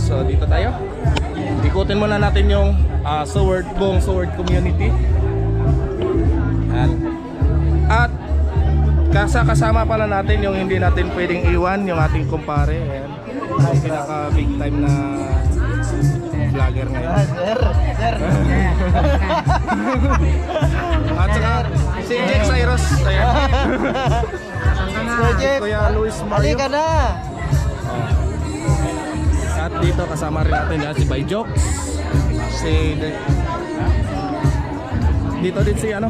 So dito tayo. Ikutin muna natin yung buong Sword community. Yan. At kasama pala natin yung hindi natin pwedeng iwan, yung ating kumpare. Ayan. Ang pinaka big time na vlogger ngayon. At saka si Jack Cyrus. Ayan. Kuya Luis Mario. Halika na! At dito kasama rin natin yan si Bayjok. Dito din si ano?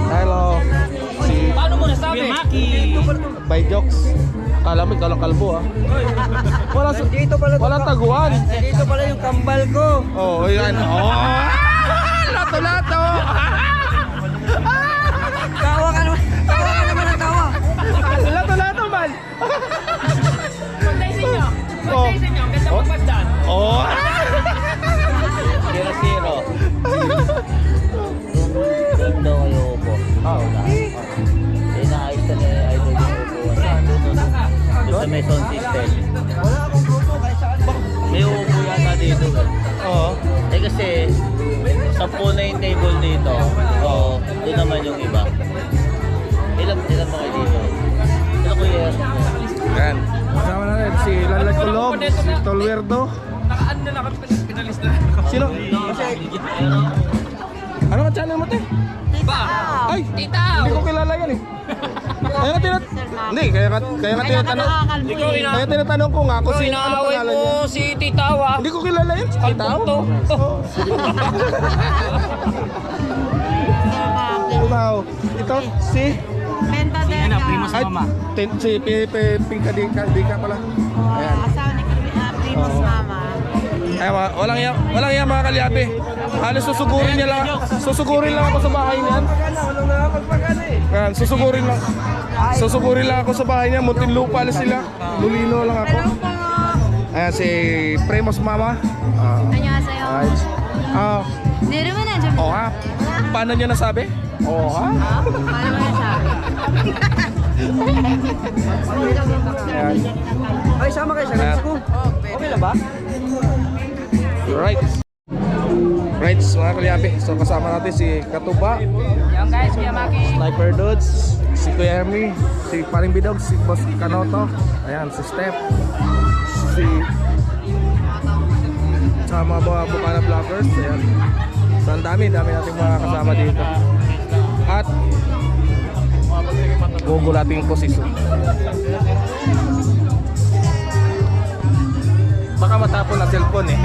Hello. Si Paano mo nasabi? Bayjok. Kala mo ikaw lang kalbo ah. Walang taguan. Dito pala yung kambal ko. Oh, yan. Oh. Lato-lato. Tawa ka naman. Tawa ka naman ng tawa. Lato-lato man. Pagdaisin nyo. Oh. Pagdaisin nyo. Ganda magpasdan. Oh. 0-0. Ganda kayo po. Oh. Inaayos na ni Idol yung upuan. Doon sa may sound system. Wala akong grupo kahit saan. May upo yata dito. Oh. Eh kasi, 10 na yung table dito. Oo, doon naman yung iba. Ilan ba kayo dito? Ilan ko yes? Yan. Kasama natin si Lalag Kulog, si Tolwerdo. Naka-ano na lang kami pinalista na. Sino? Ano ka channel mo te? Ba? Ay! Titaw! Hindi ko kilala yan eh. Kaya nga tinatanong. Kaya tinatanong ko nga kung sino ano pangalan niya. si Titaw ah. Hindi ko kilala yan. Si Tao? Tao. Ito si Benta din ka. ay, si Pinka Dika pala. Ayan. Asawa ni Primos Mama. Ay, walang yan mga kalyabe. Halos susugurin lang ako sa bahay niyan. Yan, susugurin lang ako sa bahay niya. Muntinlupa na sila. Lulino lang ako. Hello po. Ayan, si Primos Mama. Annyeonghaseyo. Ayos. Hindi naman na dyan. Oh ha? Paano niya nasabi? Oh ha? Paano mo na sabi? Ayan. Ay, sama kayo sa Ayan. ko. Okay na ba? Right. Right, mga kalyabe. So kasama natin si Katuba, Yan guys, Kuya Maki. Sniper Dudes, si Kuya Hermie, si Paring Bidog, si Boss Kanoto, ayan, si Steph, si sa mga Bukana Vloggers, ayan. So ang dami natin mga kasama dito. At gugulating posisyon. Baka matapon na cellphone eh.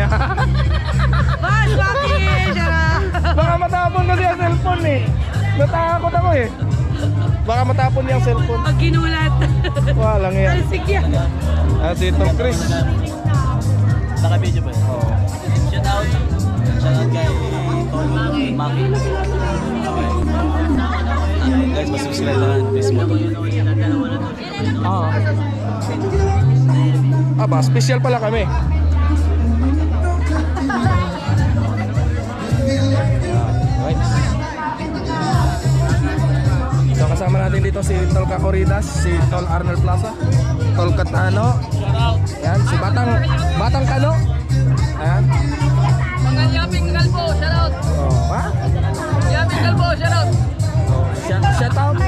Boss, Maki! Baka matapon na siya cellphone eh. Natakot ako eh. Baka matapon niya ang cellphone. Pag ginulat. Walang yan. Talsik yan. Si Tom Chris. Naka-video ba? Oo. Shout out kay Tol Maki. Guys, masubscribe na lang. Facebook. Aba, special pala kami. Right. So kasama natin dito si Tol Kakoridas, si Tol Arnold Plaza, Tol Katano. Yan, si Batang Kano. Ayan. Mga Yaping Galbo, shoutout. Oh, ha? Yaping Galbo, shoutout. Oh, shout out.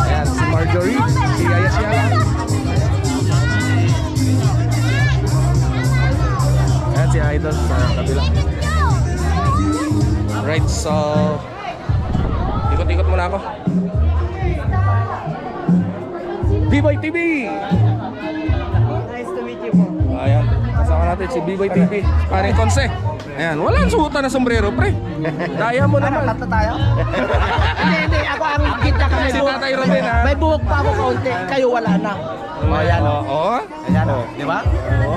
Ayan, si Marjorie, si Yaya Siala. Ayan, si Idol sa kabila. Right, so ikot-ikot muna ako. B-Boy TV! Nice to meet you po. Ayan, kasama natin si B-Boy TV, paring Konse. Ayan, walang suhutan na sombrero, pre. Daya mo naman. Tatlo tayo? Hindi. Ako ang kita kami. Si Tatay Robin, ha? May buhok pa ako kaunti. Kayo wala na. O, yan o. Oo. Ayan o. Di ba? Oo.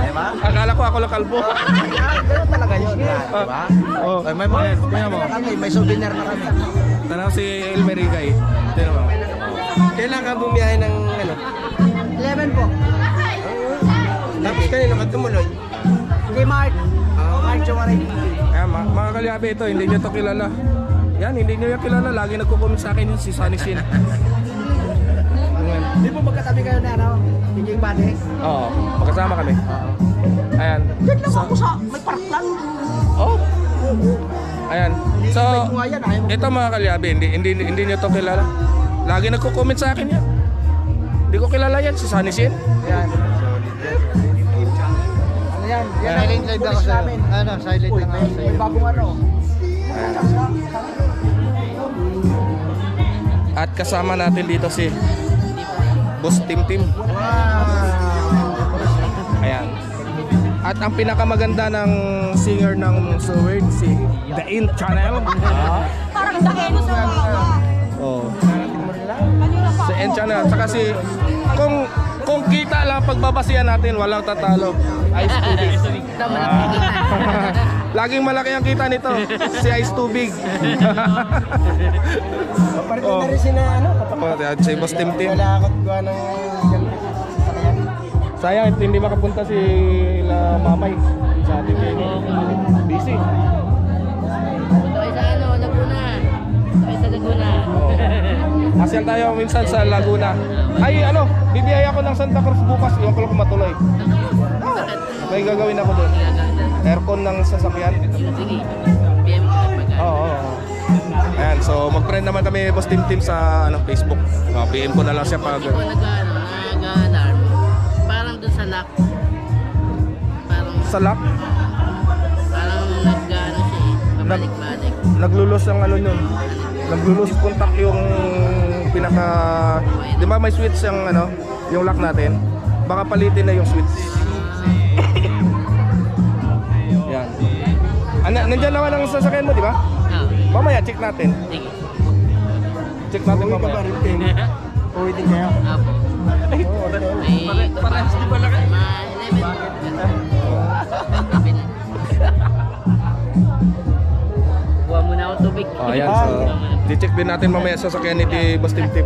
Di ba? Akala ko ako lang kalbo. Ganun talaga yun. Di ba? Oh, Ay, may mga tingnan mo. may souvenir na kami. Tanaw si Elmerigay. Tingnan mo. Kailan ka bumiyahe ng ano? 11 po. Tapos kanina ka tumuloy? Kay Mark. Mark Chumaray. Ayan, mga kalyabe ito, hindi nyo to kilala. Yan, hindi nyo yan kilala. Lagi nagko-comment sa akin yun, si Sunny Sin. Ayan. Di po magkatabi kayo na ano? King Bade? Oo, magkasama kami. Ayan. Yan lang ako sa may paraklan. Oh. Ayan. So, Kung nga yan, ayaw mo. ito mga kalyabe, hindi nyo to kilala. Lagi nagko-comment sa akin yan. Hindi ko kilala yan, si Sunny Sin. Yan. Ano yan? Yan ang Silent live ako pulis sa'yo. namin. Ano, silent Uy, lang ako may sa'yo. bagong ano. At kasama natin dito si Boss Tim Tim. Ayan. At ang pinakamaganda ng singer ng Sword, si The Int Channel. Parang sa keno sa wawa. Oh. Si Int Channel. Saka si, kung kita lang pagbabasihan natin, walang tatalo. Ice Tubig. Laging malaki ang kita nito. Si Ice Tubig. Parang na rin sina ano? Oh, si Boss Tim Tim. Wala akong gawa ng sakyan. Sayang, hindi makapunta si La Mamay sa ating busy. Punta kayo sa ano, Laguna. Punta kayo sa Laguna. Asyal tayo minsan sa Laguna. Ay, ano, bibiyaya ko ng Santa Cruz bukas. Iwan ko lang kung matuloy. May gagawin ako doon. Aircon ng sasakyan. Sige, PM ko na pag Oo. Ayan, so mag-friend naman kami Boss Tim Tim sa Facebook. PM ko na lang siya pag... Ako nag-alarm. Parang doon sa lock. Sa lock, Parang nag-ano siya eh. Pabalik-balik. naglulos ang ano yun. Naglulos contact yung pinaka... Di ba may switch yung ano, yung lock natin? Baka palitin na yung switch. Yan. Nandiyan naman ang sasakyan mo, di ba? Mamaya, check natin. Sige. Check natin Uwi ka ba mamaya. rin, Tim? Uwi din kayo? Apo. May parehas di pala kayo? Mga 11. Buha muna ako tubig. Oh, ayan. So, di-check din natin mamaya sa sasakyan ni Boss Tim Tim.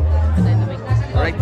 Alright.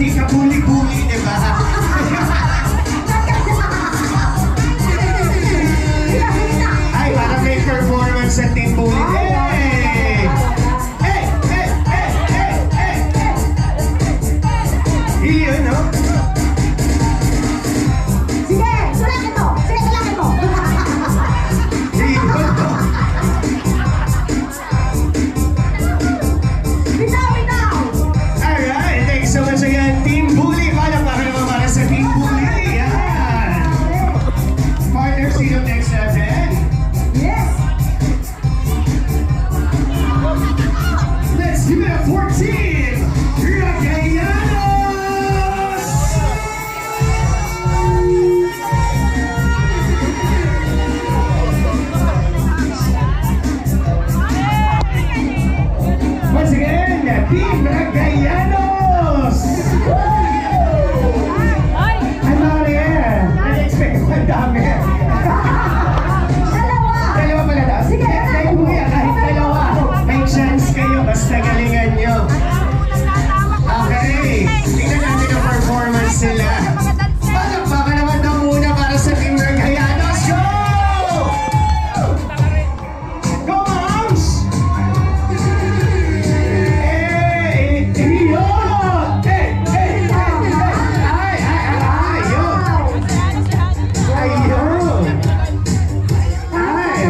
hindi ka buli-buli, di ba? Ay, parang may performance sa Team Bully. Hey! Hey! Hey! Hey! Hey! Hey! Iyon, no? Sige, sulatan mo. Sige, sulatan mo. Iyon, no? Bitaw, bitaw. Alright, thanks so much again, Team Bully. Para naman para sa Team Bully. Yan! Partner, sino next natin? Yes. Let's give it up for Team Ragayanos! Once again, Team Ragayanos! Ang dami eh! Na-expect ko ang dami. Dalawa pala daw. Sige, kahit kuya, kahit dalawa. May chance kayo, basta galingan nyo. Okay, tingnan natin ang performance nila. Palakpakan naman daw muna para sa Team Ragayanos. Go! Go, moms! Hey! Iyon! Hey! Hey! Hey! Ay! Yun! Ayun! Ay!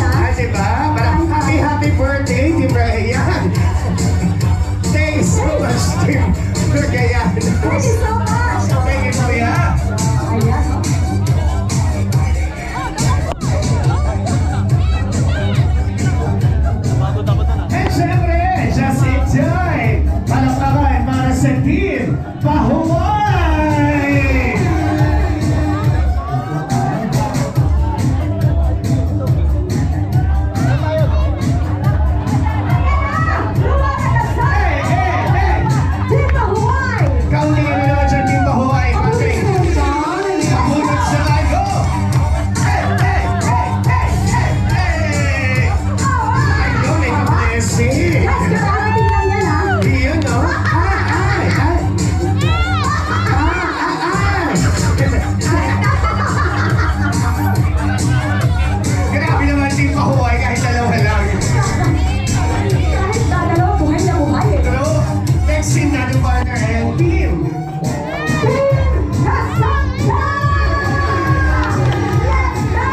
Ah, diba? Parang happy birthday, Team Ragayan! Thanks so much, Team Ragayan! Thank you so much. Thank you, Kuya! Ayan. And syempre, just enjoy! Palakpakan para sa Team Pahuway! Hey! Hey! Hey! Team Pahuway. Kauntingin mo naman dyan, Team Pahuway! Okay. Papunod sa lago! Hey! Hey! Hey! Hey! Hey! Hey! Ayun, may ka-blessing! Guys, kararating lang yan, ha? Iyon, no? Ay! Ay! Ay! Grabe naman, Team Pahuway, kahit dalawa lang. Kahit dadalawa, buhay na buhay, eh. Pero, next team natin partner and team. Team Kasangga! Let's go!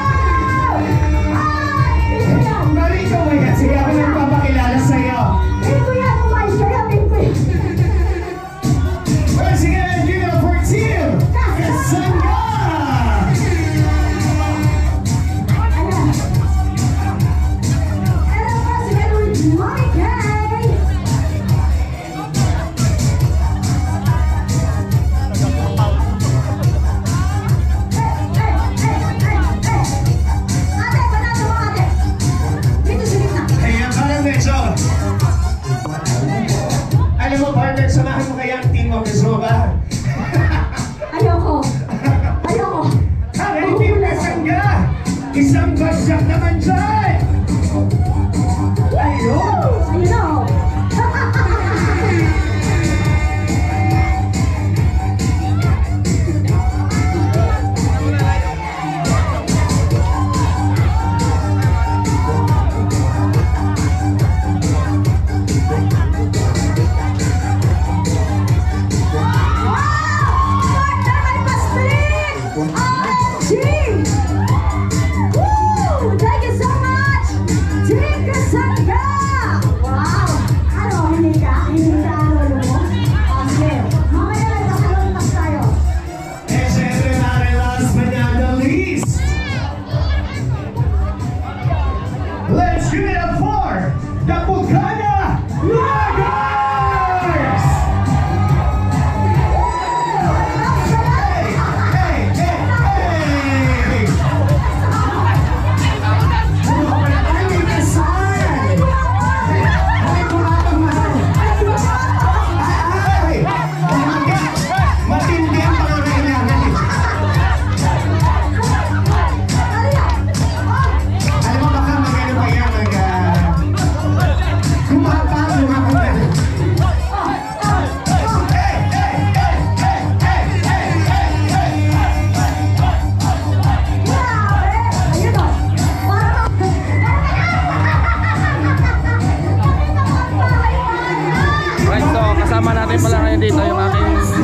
Ay, yan. Marito mo yan, sige ako nang papakilala sa'yo. Team ko yan, umayos kayo, team ko yan. Once again, give it up for Team Kasangga! Ayan. And once again with Mommy Kay. Ate, panalo mo, ate. Dito sa gitna. Ayan, parang medyo. Alam mo, partner, samahan mo kaya ang team mo, gusto mo ba? Ayoko. Ayoko. Ang team Kasangga! Isang bagsak naman dyan! Ayun! Ayun na, oh. Wow!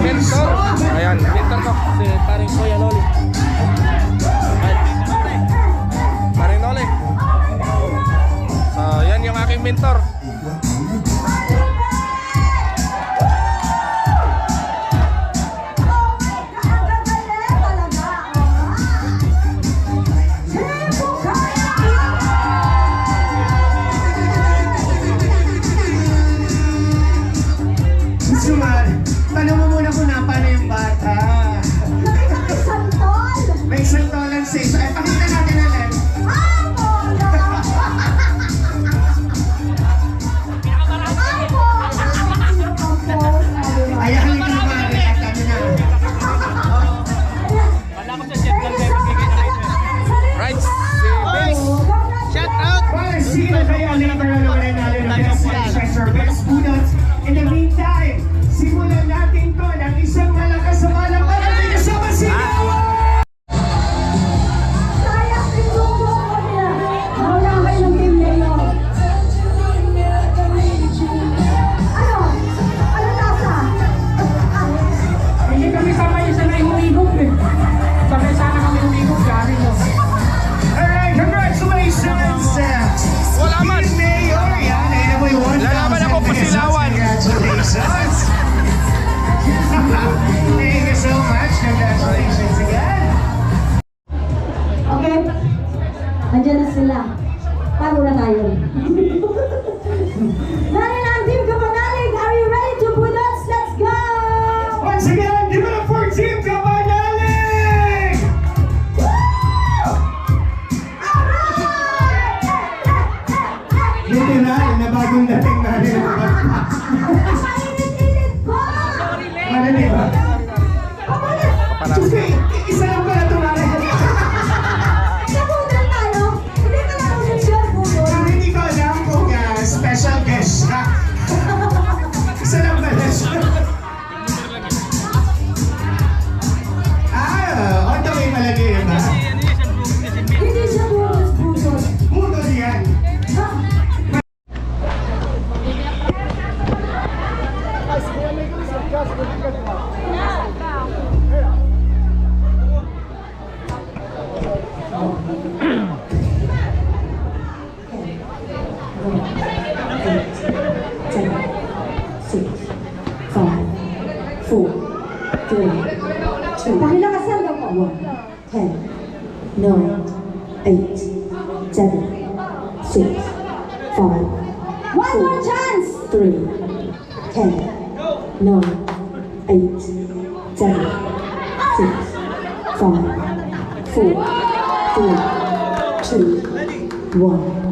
mentor. Ayan, mentor ko. Si paring Kuya Noli. Paring Noli. So, yan yung aking mentor. Sumal, tanong mo muna kung paano yung bata. May isang tolan sa isa. Ay, pakita natin na lang. Ay, halika na mga at ano na. Right, si Vince. Well, sino kaya later na naman natin ang best selection or best students? In the meantime, simulan natin to ng isang malakas sa malakas at kasama sigawan! Hindi kami sabay sa na humigop eh. Sabay sana kami humigop, gari mo. Alright, congratulations! Wala man. Team Mayor, yan, ay naboy 1,000 Lalaban ako pesos. pasilawan. Congratulations! Thank you so much. Congratulations again. Okay? Nandiyan na sila. Pago na tayo. Nani na ang team Kapanalig. Are you ready to put us? Let's go! Once again, give it up for Team Kapanalig! Literal na bagong dating natin. Mainit-init ko! Ano di ba? Diyos ko, isa lang pala ito natin. Nabutan tayo. Hindi ka lang sensyon po. Hindi ko alam kung special guest siya. Isa lang pala siya. On the way palagi yun ba? Hindi siya putos. Puto yan. Pakilakasan daw po. 10, 9, 8, 7, 6, 5, One more chance! 3, 10, 9, 8, 7, 6, 5, 4, 3, 2, 1.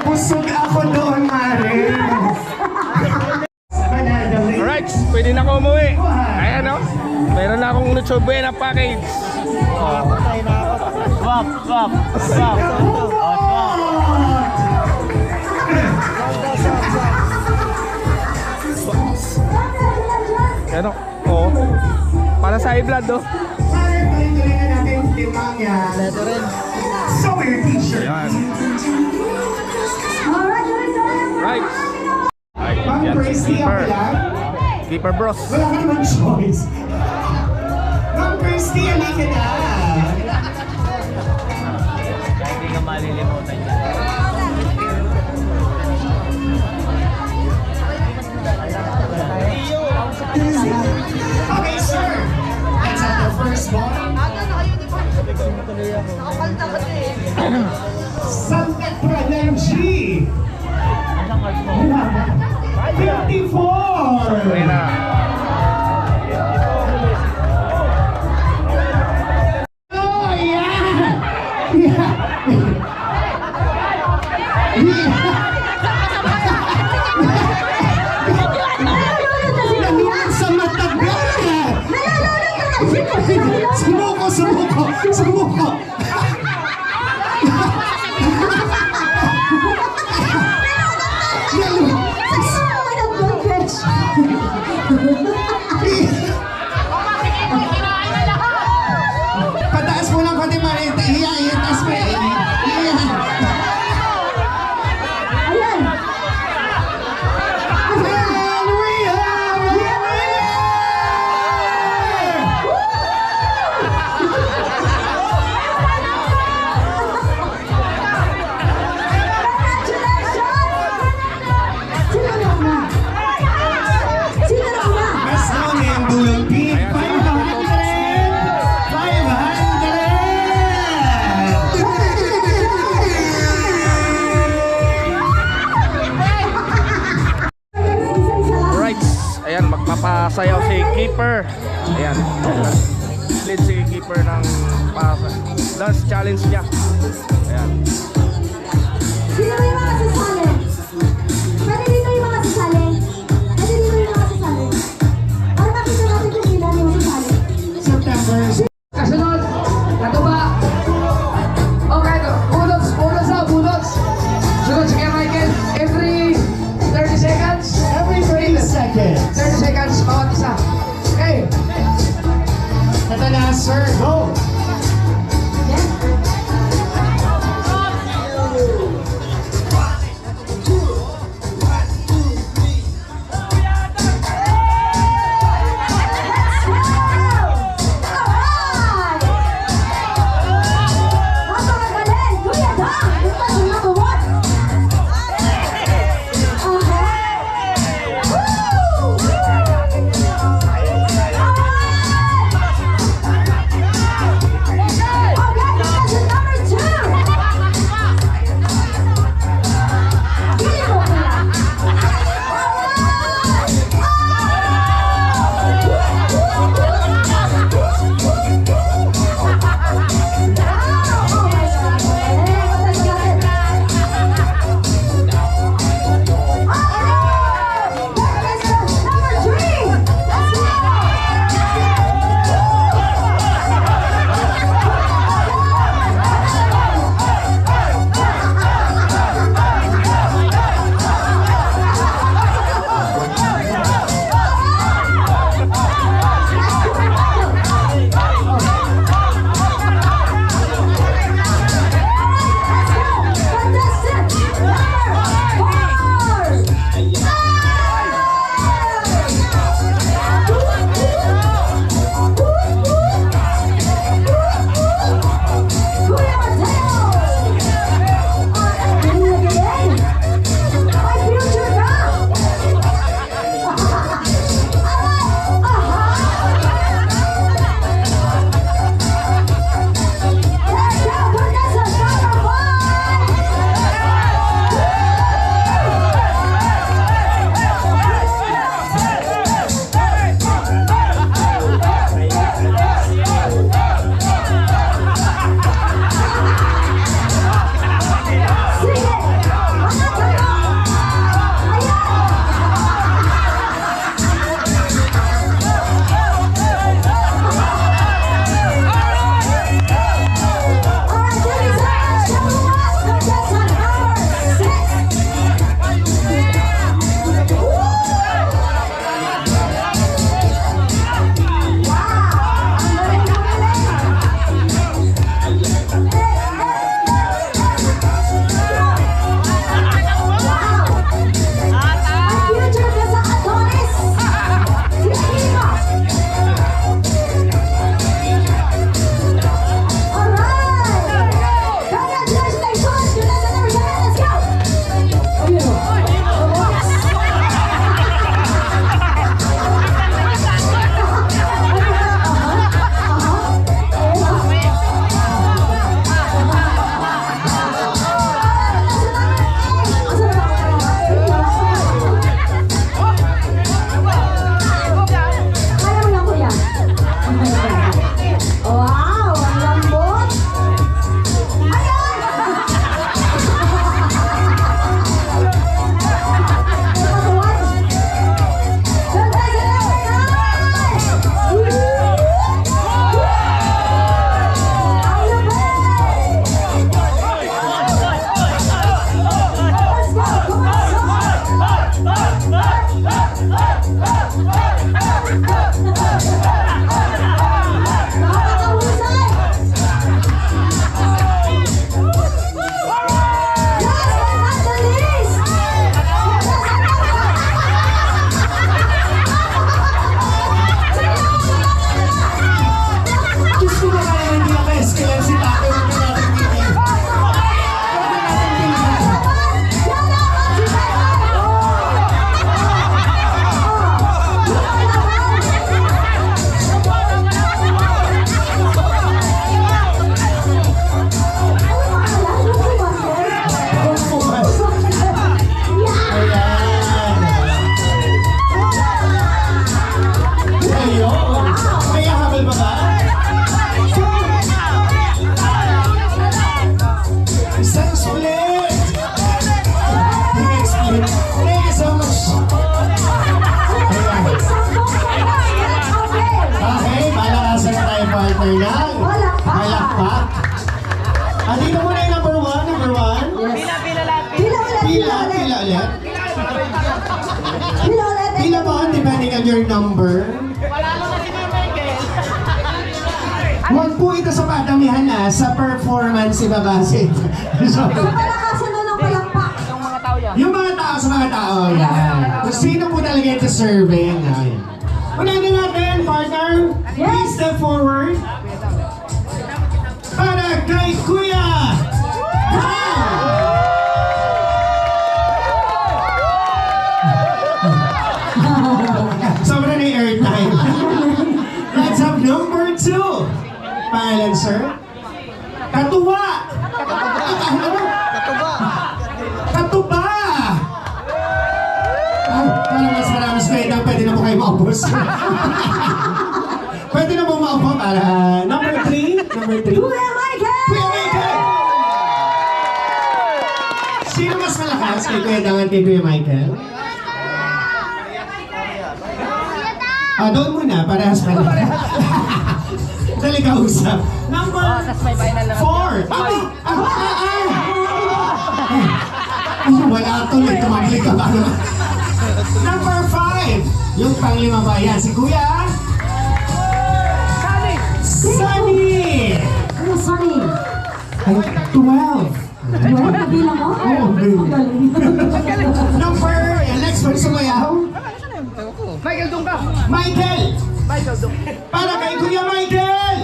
Nabusog ako doon, Mare. Alright, pwede na ako umuwi. Ayan o. Meron na akong Noche Buena package. Swap, swap, swap. Oh, swap. Ayan o. Oo. Para sa i-vlog o. Mare, tuloy-tuloy na natin yung timang yan. So, your t-shirt. Ayan. Right. Ay, Ma'am yan si Christy, Keeper. ako lang. Keeper Bros. Wala ka naman choice. Ma'am Christy, halika na. Hindi ka malilimutan yan. Okay, sir. Let's have the first one. Santa Pranergy. 54. Ayan na. Oh, yeah. Nanulat sa matagal. Sumuko, sumuko, sumuko. Pataas mo lang konti, Mare. Iya, taas mo. Iya. And we have a winner! Mas naman yung dulong pin. 500! Right. Ayan, magpapasayaw si Keeper. Ayan. Lead si Keeper ng dance challenge niya. Ayan. Sino ba yung mga sasali? Pwede dito yung mga sasali? Pwede dito yung mga sasali? Para makita natin kung ilan yung sasali. September. Kasunod, natuba. Okay, bulldogs na, bulldogs. Sunod si Kuya Michael. Every 30 seconds. Every 30 seconds. 30 seconds, bawat isa. Okay. Ito na, sir. Go! partner lang. Palakpak. Palakpak. Ah, dito muna yung number one. Pila ulit. Pila ulit. Pila ulit. Pila ba depending on your number? Huwag po ito sa padamihan na sa performance ibabase. So, Sa palakasan nun ng palakpak. yung mga tao sa mga tao, yan. Kung sino po talaga ito serving, yan. Unahin natin, partner. Please step forward. Para kay Kuya Sobra na yung airtime. Let's have number 2. Pangalan, sir? Katuwa! Katuba! Ah, parang mas maraming kwenta. Pwede na po kayo maubos. Pwede na po maupo para number 3. Number 3. Kuya Michael! Kuya Michael! Sino mas malakas kay Kuya Dangan kay Kuya Michael? Ah, doon muna, parehas pa rin. Dali ka usap. Number 4. Wala tuloy, tumabli ka ba? Number 5. Yung panglima ba yan? Si Kuya? Sunny! Ano, sorry? Ay, 12. Well, nabilang mo? Oo, Ang galing. Number, next one, sumayaw. Michael, doon ka. Michael! Michael, doon. Para kay Kuya Michael!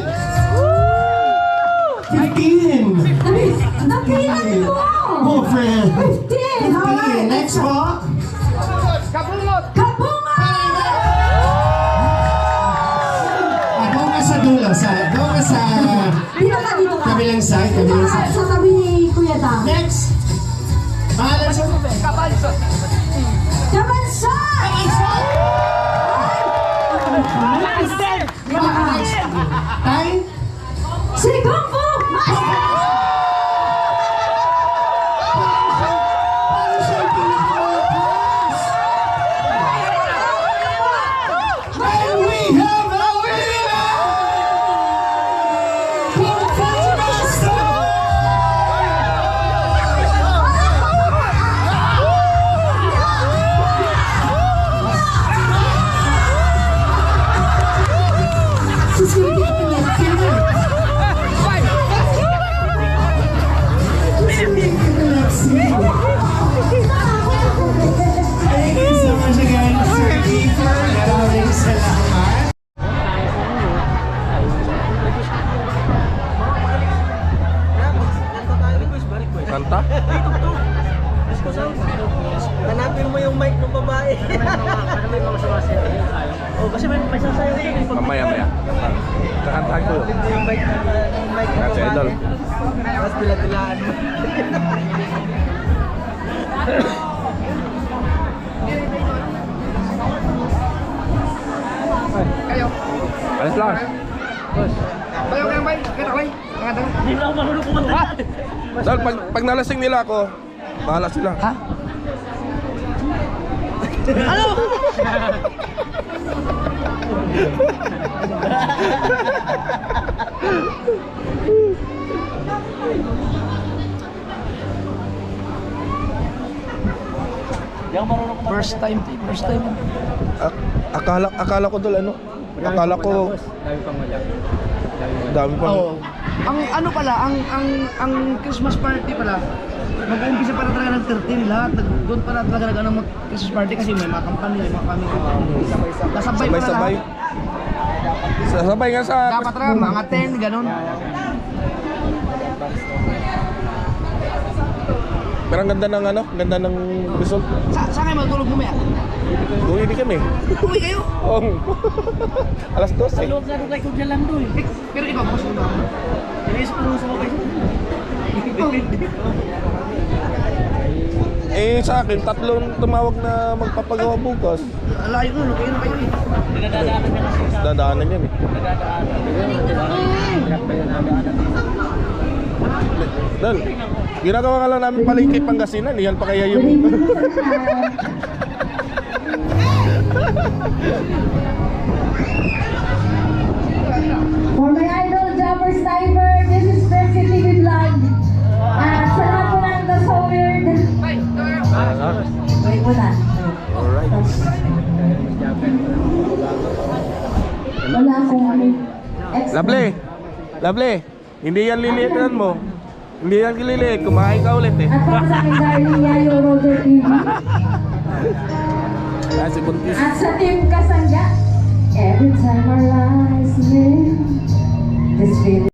15! Nakilan mo! Oh, friend! 15! Alright. Next po! Kabungot. Kabunga! Doon ka sa dulo, doon ka sa Dito ka, dito ka. kabilang side, Dito kabilang ka side. sa tabi ni Kuya Dang. Next! Pangalan sa... Kabalso. Kabansa! Tay? Si Kung Fu Master! And we have a winner! Kung Fu Master! Thank you so much again, Sir Kiefer. Maraming salamat. Kanta? Hanapin mo yung mic ng babae. Oh, kasi may sasayaw din. Mamaya. Kakantahan ko. Yung mic ng Kasi idol. Tapos pila-pilaan mo. Kayo. Alis lang. Bayo ka ng bay. Kaya bay. Nakata. Hindi na ako marunong kumanta. Dahil pag nalasing nila ako, bahala sila. Ha? Hindi ako marunong kumanta. First time. Akala ko dul ano? Akala ko dami pang Oo. Ang ano pala, ang Christmas party pala, mag-uumpisa pala talaga ng 13 lahat. Doon pala talaga nag-ano mag Christmas party kasi may mga kampanya, may mga family. Nasabay pala sabay-sabay. lahat. Sabay nga sa Dapat talaga mga 10, ganun. Pero ang ganda ng ano, ganda ng result. Saan kayo magtulog mamaya? Uwi din kami. Uwi kayo? Alas 12. Loob na rin ko dyan lang doon. Pero ikaw, boss mo ba? Inisip ko sa mga Eh sa akin, tatlong tumawag na magpapagawa bukas. Layo nun, kayo na kayo eh. Dinadaanan niya kasi sa... Dadaanan yan eh. Dal, ginagawa ka lang namin palengke Pangasinan, yan pa kaya yung... For my idol, first timer, this is Percy TV Vlog. At sa lahat po ng The So Weird. Wait mo na. Alright. Wala akong ano. Extra. Lovely. Lovely. Hindi yan liliitan mo. Hindi yan kililiit. Kumain ka ulit eh. At para sa aking darling Yayo Roger TV. Kasi buntis. At sa Team Kasangga. Every time our lives meet this feeling.